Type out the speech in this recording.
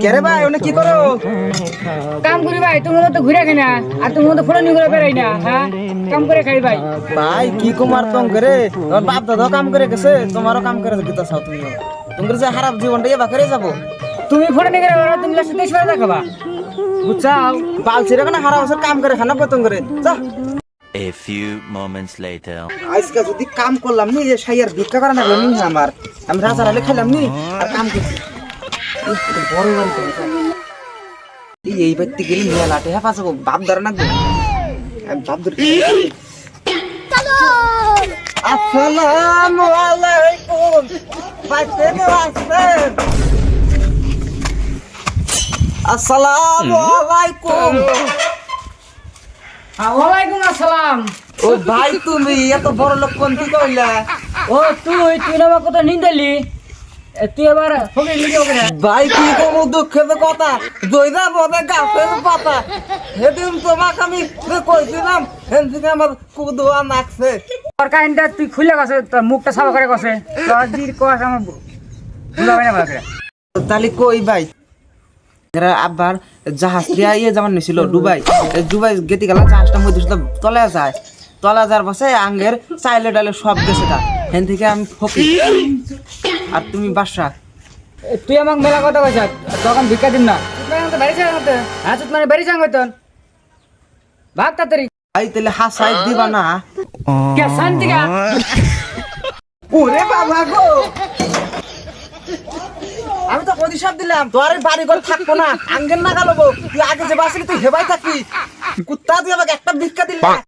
কেরে ভাই ওনে কি করো? কাম করি ভাই, তোমার মতো ঘুরে কিনা আর তোমার মতো ফোন নিয়ে বেড়াই না। হ্যাঁ, কাম করে খাই ভাই। ভাই কি কুমার তং করে তোমার বাপ দাদাও কাম করে গেছে, তোমারও কাম করে দিতে চাও তুমি? তোমার যে খারাপ জীবনটা এবার করে যাবো। তুমি ফোন নিয়ে বেড়াও, তুমি লাস্টে 23 বার দেখাবা, বুঝছাও? বালছিরা কেন হারা বছর কাম করে খানা পতং করে যা। A few moments later. আজকে যদি কাম করলাম নি যে সাইয়ার ভিক্ষা করা না নি আমার, আমি রাজার আলে খাইলাম নি আর কাম করছি বড় বাড়ি করে এই ব্যক্তি গেলে নিয়ে লাটে হ্যাঁ পাশাবো বাপ ধরে না বাপ ধরে। আসসালামু আলাইকুম বাইতে আসেন। আসসালামু আলাইকুম। ওয়ালাইকুম আসসালাম। ও ভাই তুমি এত বড় লোক কোন থেকে হইলা? ও তুই না কত নিন্দালি, তুই এবার ফোনে ভিডিও করে। ভাই কি কোনো দুঃখের কথা দইরা বদে গাছের পাতা সেদিন তোমাকে আমি কইছিলাম সেদিন থেকে আমার কুদুয়া নাকছে। তোর কাহিনীটা তুই খুলে গেছে, তোর মুখটা সাফা করে গেছে, তোর দির কস আমার ভুলাবে না ভালো করে। তাহলে কই ভাই এরা আবার জাহাজ দিয়া ইয়ে যেমন নিছিল দুবাই, দুবাই গেতে গেলাম জাহাজটা মধ্যে তলা যায়, তলা যার পাশে আঙ্গের চাইলে ডালে সব গেছে তা হেন থেকে আমি ফকি আর তুমি বাসা। তুই আমাকে মেলা কথা কইছ, তখন ভিক্ষা দিন না বাড়ি যাই হ্যাঁ তুই মানে বাড়ি যাই হইতন ভাগ তাড়াতাড়ি। ভাই তাহলে হাসাই দিবা না? কে শান্তি গা ওরে বাবা গো, আমি তো অভিশাপ দিলাম তোর বাড়ি ঘর থাকবো না, আঙ্গের না গালবো, তুই আগে যে বাসলি তুই হেবাই থাকবি কুত্তা, তুই আমাকে একটা ভিক্ষা দিলি।